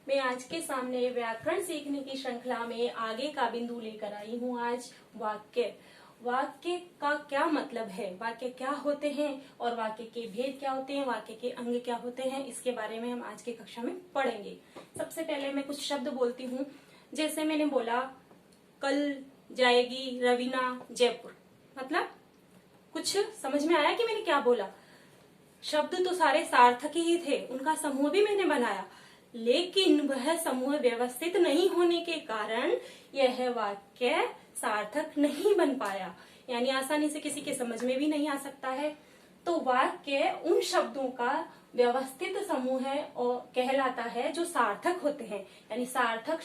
मैं आज के सामने व्याकरण सीखने की श्रृंखला में आगे का बिंदु लेकर आई हूँ। आज वाक्य वाक्य का क्या मतलब है, वाक्य क्या होते हैं और वाक्य के भेद क्या होते हैं, वाक्य के अंग क्या होते हैं, इसके बारे में हम आज की कक्षा में पढ़ेंगे। सबसे पहले मैं कुछ शब्द बोलती हूँ। जैसे मैंने बोला कल जाएगी रवीना जयपुर, मतलब कुछ समझ में आया कि मैंने क्या बोला? शब्द तो सारे सार्थक ही थे, उनका समूह भी मैंने बनाया, लेकिन वह समूह व्यवस्थित नहीं होने के कारण यह वाक्य सार्थक नहीं बन पाया, यानी आसानी से किसी के समझ में भी नहीं आ सकता है। तो वाक्य उन शब्दों का व्यवस्थित समूह है और कहलाता है जो सार्थक होते हैं, यानी सार्थक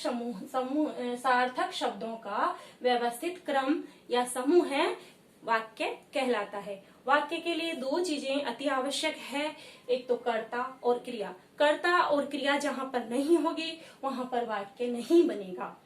शब्दों का व्यवस्थित क्रम या समूह है वाक्य कहलाता है। वाक्य के लिए दो चीजें अति आवश्यक है, एक तो कर्ता और क्रिया। कर्ता और क्रिया जहां पर नहीं होगी वहां पर वाक्य नहीं बनेगा।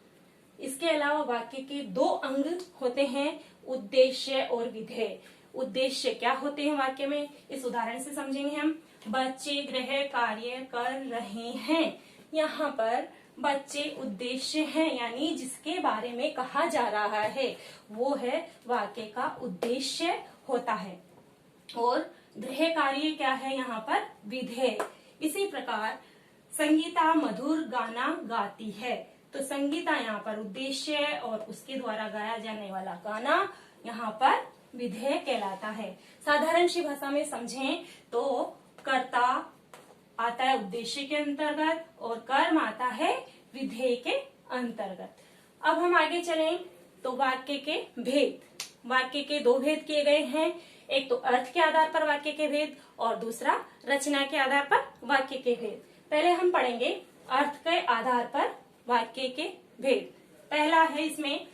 इसके अलावा वाक्य के दो अंग होते हैं, उद्देश्य और विधेय। उद्देश्य क्या होते हैं वाक्य में, इस उदाहरण से समझेंगे हम। बच्चे गृह कार्य कर रहे हैं, यहाँ पर बच्चे उद्देश्य हैं, यानी जिसके बारे में कहा जा रहा है वो है वाक्य का उद्देश्य होता है। और गृह कार्य क्या है, यहाँ पर विधेय। इसी प्रकार संगीता मधुर गाना गाती है, तो संगीता यहाँ पर उद्देश्य है और उसके द्वारा गाया जाने वाला गाना यहाँ पर विधेय कहलाता है। साधारण सी भाषा में समझें तो कर्ता आता है उद्देश्य के अंतर्गत और कर्म आता है विधेय के अंतर्गत। अब हम आगे चलें तो वाक्य के भेद। वाक्य के दो भेद किए गए हैं, एक तो अर्थ के आधार पर वाक्य के भेद और दूसरा रचना के आधार पर वाक्य के भेद। पहले हम पढ़ेंगे अर्थ के आधार पर वाक्य के भेद। पहला है इसमें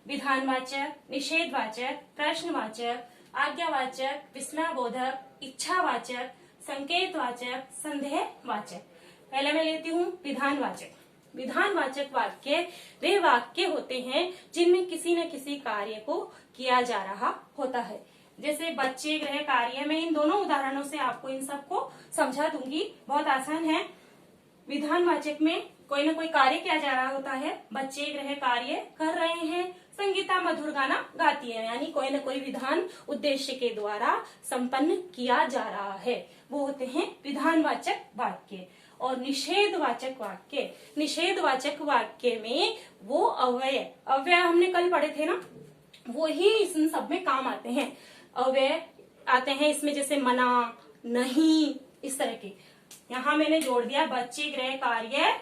विधानवाचक, निषेधवाचक, प्रश्नवाचक, आज्ञावाचक, विस्मयबोधक, इच्छावाचक, संकेतवाचक, संदेहवाचक। पहले मैं लेती हूँ विधानवाचक। विधानवाचक वाक्य वे वाक्य होते हैं जिनमें किसी न किसी कार्य को किया जा रहा होता है। जैसे बच्चे गृह कार्य, मैं इन दोनों उदाहरणों से आपको इन सबको समझा दूंगी, बहुत आसान है। विधानवाचक में कोई न कोई कार्य किया जा रहा होता है, बच्चे गृह कार्य कर रहे हैं, संगीता मधुर गाना गाती है, यानी कोई न कोई विधान उद्देश्य के द्वारा संपन्न किया जा रहा है, वो होते हैं विधानवाचक वाक्य। और निषेधवाचक वाक्य, निषेधवाचक वाक्य में वो अव्यय हमने कल पढ़े थे ना, वो ही इन सब में काम आते हैं। अव्यय आते हैं इसमें, जैसे मना, नहीं, इस तरह के। यहाँ मैंने जोड़ दिया बच्चे गृह कार्य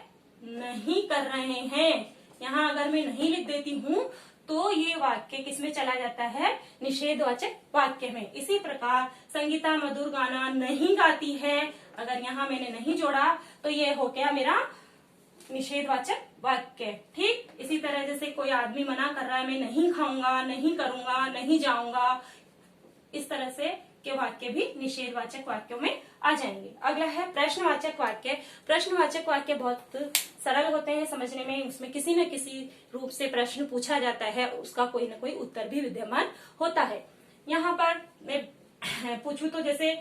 नहीं कर रहे हैं, यहाँ अगर मैं नहीं लिख देती हूँ तो ये वाक्य किसमें चला जाता है, निषेधवाचक वाक्य में। इसी प्रकार संगीता मधुर गाना नहीं गाती है, अगर यहाँ मैंने नहीं जोड़ा तो ये हो गया मेरा निषेधवाचक वाक्य। ठीक इसी तरह जैसे कोई आदमी मना कर रहा है, मैं नहीं खाऊंगा, नहीं करूंगा, नहीं जाऊंगा, इस तरह से के वाक्य भी निषेधवाचक वाक्यों में आ जाएंगे। अगला है प्रश्नवाचक वाक्य। प्रश्नवाचक वाक्य बहुत सरल होते हैं समझने में, उसमें किसी न किसी रूप से प्रश्न पूछा जाता है, उसका कोई न कोई उत्तर भी विद्यमान होता है। यहाँ पर मैं पूछूं तो जैसे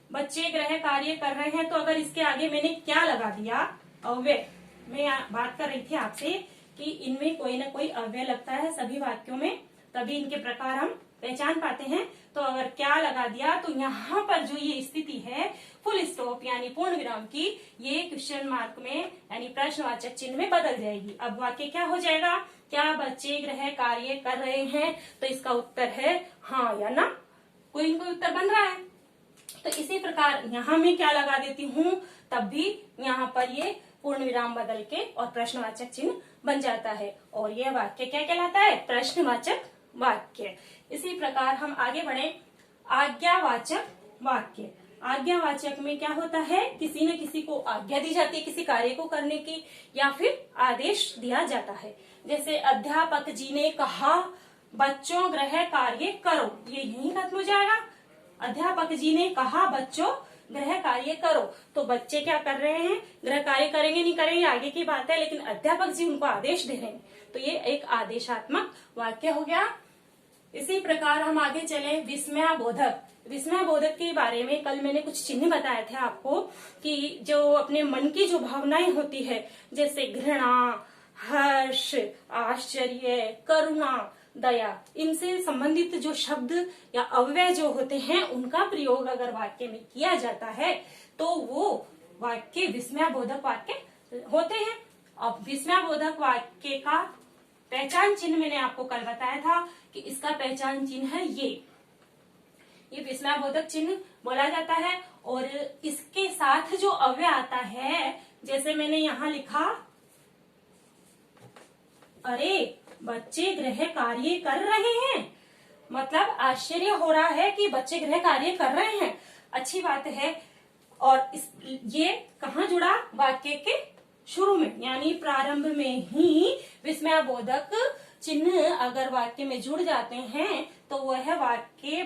बच्चे गृह कार्य कर रहे हैं, तो अगर इसके आगे मैंने क्या लगा दिया, अव्यय। मैं बात कर रही थी आपसे कि इनमें कोई न कोई अव्यय लगता है सभी वाक्यों में, तभी इनके प्रकार हम पहचान पाते हैं। तो अगर क्या लगा दिया तो यहाँ पर जो ये स्थिति है फुल स्टॉप यानी पूर्ण विराम की, ये क्वेश्चन मार्क में यानी प्रश्नवाचक चिन्ह में बदल जाएगी। अब वाक्य क्या हो जाएगा, क्या बच्चे गृह कार्य कर रहे हैं, तो इसका उत्तर है हाँ या ना, कोई न कोई उत्तर बन रहा है। तो इसी प्रकार यहाँ मैं क्या लगा देती हूँ, तब भी यहाँ पर ये पूर्ण विराम बदल के और प्रश्नवाचक चिन्ह बन जाता है, और यह वाक्य क्या कहलाता है, प्रश्नवाचक वाक्य। इसी प्रकार हम आगे बढ़े आज्ञावाचक वाक्य। आज्ञावाचक में क्या होता है, किसी न किसी को आज्ञा दी जाती है किसी कार्य को करने की, या फिर आदेश दिया जाता है। जैसे अध्यापक जी ने कहा बच्चों गृह कार्य करो, ये यहीं खत्म हो जाएगा। अध्यापक जी ने कहा बच्चों गृह कार्य करो, तो बच्चे क्या कर रहे हैं, गृह कार्य करेंगे नहीं करेंगे आगे की बात है, लेकिन अध्यापक जी उनको आदेश दे रहे हैं, तो ये एक आदेशात्मक वाक्य हो गया। इसी प्रकार हम आगे चले विस्मयबोधक। विस्मय बोधक के बारे में कल मैंने कुछ चिन्ह बताए थे आपको कि जो अपने मन की जो भावनाएं होती है, जैसे घृणा, हर्ष, आश्चर्य, करुणा, दया, इनसे संबंधित जो शब्द या अव्यय जो होते हैं उनका प्रयोग अगर वाक्य में किया जाता है तो वो वाक्य विस्मय बोधक वाक्य होते हैं। अब विस्मय बोधक वाक्य का पहचान चिन्ह मैंने आपको कल बताया था कि इसका पहचान चिन्ह है ये विस्मय बोधक चिन्ह बोला जाता है। और इसके साथ जो अव्यय आता है, जैसे मैंने यहाँ लिखा, अरे बच्चे गृह कार्य कर रहे हैं, मतलब आश्चर्य हो रहा है कि बच्चे गृह कार्य कर रहे हैं, अच्छी बात है। और ये कहाँ जुड़ा? वाक्य के शुरू में, यानी प्रारंभ में ही विस्मय बोधक चिन्ह अगर वाक्य में जुड़ जाते हैं तो वह वाक्य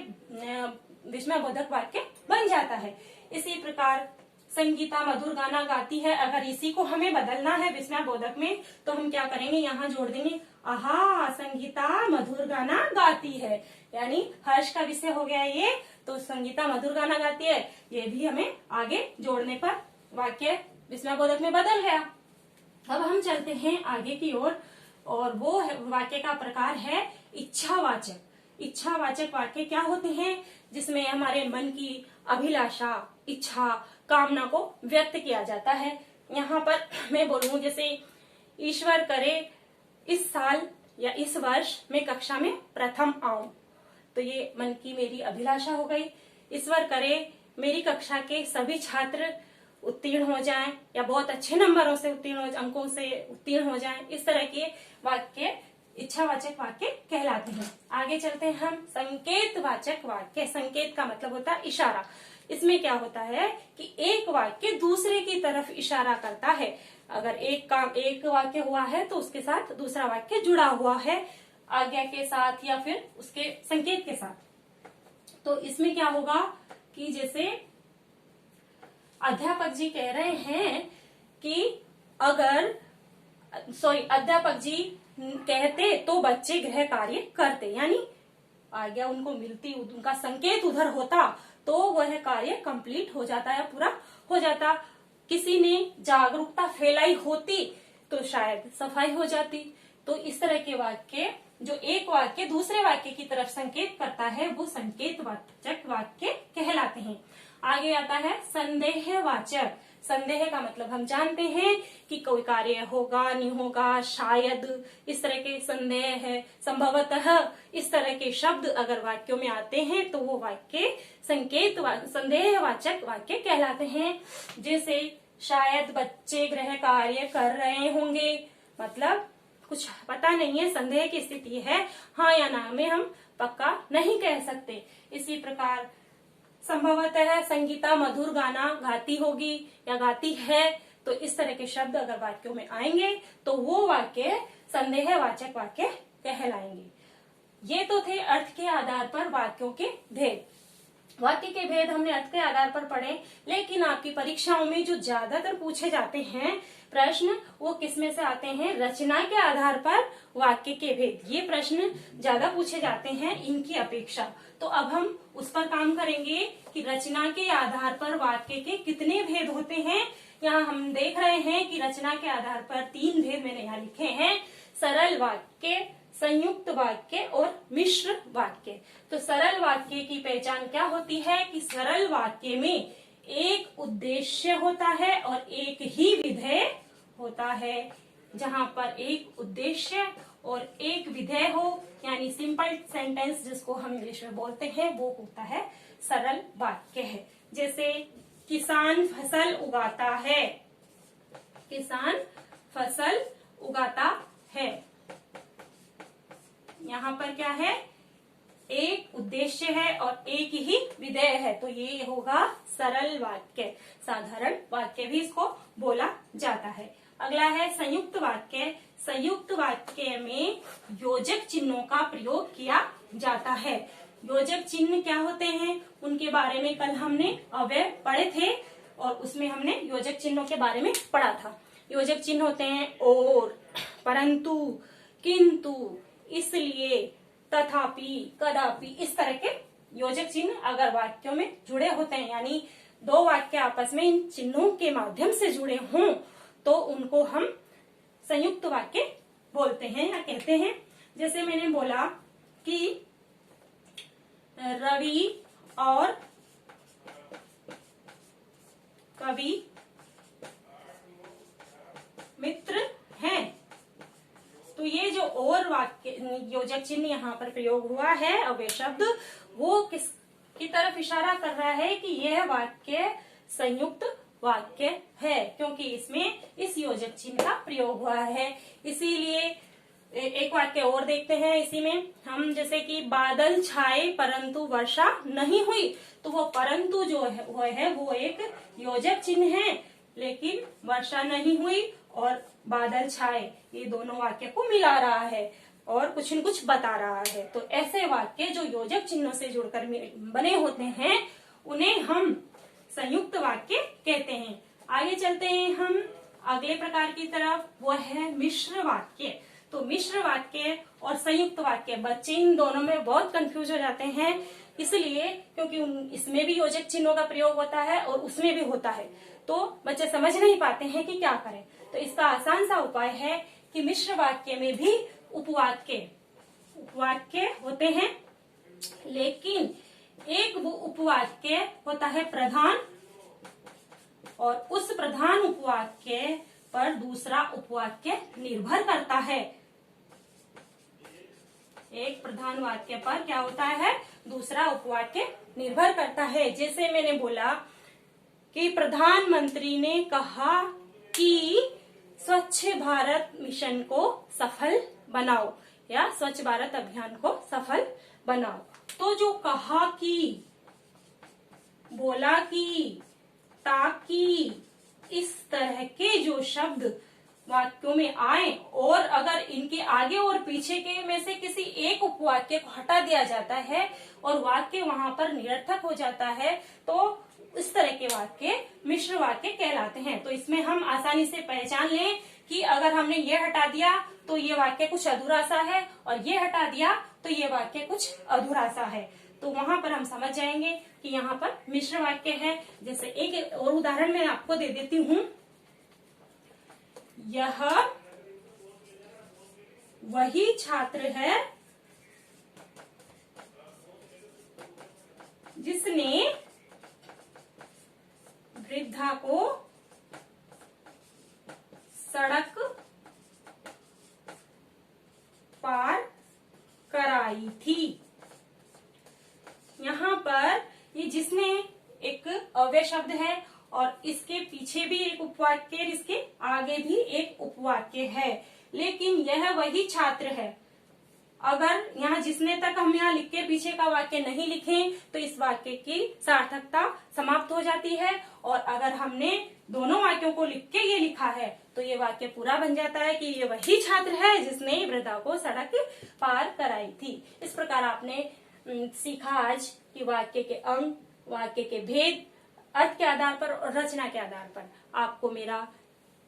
विस्मय बोधक वाक्य बन जाता है। इसी प्रकार संगीता मधुर गाना गाती है, अगर इसी को हमें बदलना है विस्मय बोधक में तो हम क्या करेंगे, यहाँ जोड़ देंगे, आहा संगीता मधुर गाना गाती है, यानी हर्ष का विषय हो गया ये, तो संगीता मधुर गाना गाती है, ये भी हमें आगे जोड़ने पर वाक्य विस्मय बोधक में बदल गया। अब हम चलते हैं आगे की ओर, और वो वाक्य का प्रकार है इच्छावाचक। इच्छावाचक वाक्य क्या होते हैं? जिसमें हमारे मन की अभिलाषा, इच्छा, कामना को व्यक्त किया जाता है। यहाँ पर मैं बोलूं, जैसे ईश्वर करे इस साल या इस वर्ष मैं कक्षा में प्रथम आऊं, तो ये मन की मेरी अभिलाषा हो गई। ईश्वर करे मेरी कक्षा के सभी छात्र उत्तीर्ण हो जाएं या बहुत अच्छे नंबरों से अंकों से उत्तीर्ण हो जाएं, इस तरह के वाक्य इच्छावाचक वाक्य कहलाते हैं। आगे चलते हैं हम संकेतवाचक वाक्य। संकेत का मतलब होता है इशारा। इसमें क्या होता है कि एक वाक्य दूसरे की तरफ इशारा करता है। अगर एक वाक्य हुआ है तो उसके साथ दूसरा वाक्य जुड़ा हुआ है, आज्ञा के साथ या फिर उसके संकेत के साथ। तो इसमें क्या होगा कि जैसे अध्यापक जी कह रहे हैं कि अध्यापक जी कहते तो बच्चे गृह कार्य करते, यानी आज्ञा उनको मिलती, उनका संकेत उधर होता तो वह कार्य कंप्लीट हो जाता या पूरा हो जाता। किसी ने जागरूकता फैलाई होती तो शायद सफाई हो जाती। तो इस तरह के वाक्य, जो एक वाक्य दूसरे वाक्य की तरफ संकेत करता है, वो संकेतवाचक वाक्य कहलाते हैं। आगे आता है संदेहवाचक। संदेह का मतलब हम जानते हैं कि कोई कार्य होगा नहीं होगा, शायद, इस तरह के संदेह है, संभवतः, इस तरह के शब्द अगर वाक्यों में आते हैं तो वो वाक्य संदेहवाचक वाक्य कहलाते हैं। जैसे शायद बच्चे गृह कार्य कर रहे होंगे, मतलब कुछ पता नहीं है, संदेह की स्थिति है, हाँ या ना में हम पक्का नहीं कह सकते। इसी प्रकार संभवतः संगीता मधुर गाना गाती होगी या गाती है, तो इस तरह के शब्द अगर वाक्यों में आएंगे तो वो वाक्य संदेहवाचक वाक्य कहलाएंगे। ये तो थे अर्थ के आधार पर वाक्यों के भेद। वाक्य के भेद हमने अर्थ के आधार पर पढ़े, लेकिन आपकी परीक्षाओं में जो ज्यादातर पूछे जाते हैं प्रश्न, वो किसमें से आते हैं? रचना के आधार पर वाक्य के भेद। ये प्रश्न ज्यादा पूछे जाते हैं इनकी अपेक्षा। तो अब हम उस पर काम करेंगे कि रचना के आधार पर वाक्य के कितने भेद होते हैं। यहाँ हम देख रहे हैं कि रचना के आधार पर 3 भेद मैंने यहाँ लिखे हैं: सरल वाक्य, संयुक्त वाक्य और मिश्र वाक्य। तो सरल वाक्य की पहचान क्या होती है कि सरल वाक्य में एक उद्देश्य होता है और एक ही विधेय होता है। जहाँ पर एक उद्देश्य और एक विधेय हो, यानी सिंपल सेंटेंस जिसको हम इंग्लिश में बोलते हैं, वो होता है सरल वाक्य है। जैसे किसान फसल उगाता है, किसान फसल उगाता है, यहाँ पर क्या है? एक उद्देश्य है और एक ही विधेय है, तो ये होगा सरल वाक्य। साधारण वाक्य भी इसको बोला जाता है। अगला है संयुक्त वाक्य। संयुक्त वाक्य में योजक चिन्हों का प्रयोग किया जाता है। योजक चिन्ह क्या होते हैं उनके बारे में कल हमने अव्यय पढ़े थे और उसमें हमने योजक चिन्हों के बारे में पढ़ा था। योजक चिन्ह होते हैं और, परंतु, किंतु, इसलिए, तथापि, कदापि, इस तरह के योजक चिन्ह अगर वाक्यों में जुड़े होते हैं, यानी दो वाक्य आपस में इन चिन्हों के माध्यम से जुड़े हों, तो उनको हम संयुक्त वाक्य बोलते हैं या कहते हैं। जैसे मैंने बोला कि रवि और कवि मित्र हैं, तो ये जो और वाक्य योजक चिन्ह यहाँ पर प्रयोग हुआ है अव्यय शब्द, वो किसकी तरफ इशारा कर रहा है कि यह वाक्य संयुक्त वाक्य है, क्योंकि इसमें इस योजक चिन्ह का प्रयोग हुआ है। इसीलिए एक वाक्य और देखते हैं इसी में हम, जैसे कि बादल छाए परंतु वर्षा नहीं हुई, तो वो परंतु जो है वो एक योजक चिन्ह है, लेकिन वर्षा नहीं हुई और बादल छाए, ये दोनों वाक्य को मिला रहा है और कुछ न कुछ बता रहा है। तो ऐसे वाक्य जो योजक चिन्हों से जुड़कर बने होते हैं, उन्हें हम संयुक्त वाक्य कहते हैं। आगे चलते हैं हम अगले प्रकार की तरफ, वो है मिश्र वाक्य। तो मिश्र वाक्य और संयुक्त वाक्य, बच्चे इन दोनों में बहुत कंफ्यूज हो जाते हैं, इसलिए क्योंकि इसमें भी योजक चिन्हों का प्रयोग होता है और उसमें भी होता है, तो बच्चे समझ नहीं पाते हैं कि क्या करें। तो इसका आसान सा उपाय है कि मिश्र वाक्य में भी उपवाक्य होते हैं, लेकिन एक उपवाक्य होता है प्रधान और उस प्रधान उपवाक्य पर दूसरा उपवाक्य निर्भर करता है। एक प्रधान वाक्य पर क्या होता है, दूसरा उपवाक्य निर्भर करता है। जैसे मैंने बोला कि प्रधानमंत्री ने कहा कि स्वच्छ भारत मिशन को सफल बनाओ या स्वच्छ भारत अभियान को सफल बनाओ। तो जो कहा कि, बोला कि, ताकि, इस तरह के जो शब्द वाक्यों में आए और अगर इनके आगे और पीछे के में से किसी एक उपवाक्य को हटा दिया जाता है और वाक्य वहां पर निरर्थक हो जाता है, तो इस तरह के वाक्य मिश्र वाक्य कहलाते हैं। तो इसमें हम आसानी से पहचान लें कि अगर हमने ये हटा दिया तो ये वाक्य कुछ अधूरा सा है और ये हटा दिया तो ये वाक्य कुछ अधूरा सा है, तो वहां पर हम समझ जाएंगे कि यहाँ पर मिश्र वाक्य है। जैसे एक और उदाहरण मैं आपको दे देती हूँ, यह वही छात्र है जिसने वृद्धा को सड़क पार कराई थी। यहाँ पर ये जिसने एक अव्यय शब्द है और इसके पीछे भी एक उपवाक्य, इसके आगे भी एक उपवाक्य है, लेकिन यह वही छात्र है। अगर यहाँ जिसने तक हम यहाँ लिख के पीछे का वाक्य नहीं लिखें तो इस वाक्य की सार्थकता समाप्त हो जाती है, और अगर हमने दोनों वाक्यों को लिख के ये लिखा है तो ये वाक्य पूरा बन जाता है कि ये वही छात्र है जिसने वृद्धा को सड़क पार कराई थी। इस प्रकार आपने सीखा आज कि वाक्य के अंग, वाक्य के भेद, अर्थ के आधार पर और रचना के आधार पर आपको मेरा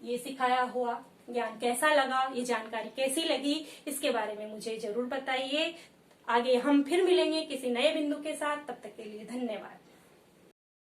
ये सिखाया हुआ ज्ञान कैसा लगा, ये जानकारी कैसी लगी, इसके बारे में मुझे जरूर बताइए। आगे हम फिर मिलेंगे किसी नए बिंदु के साथ, तब तक के लिए धन्यवाद।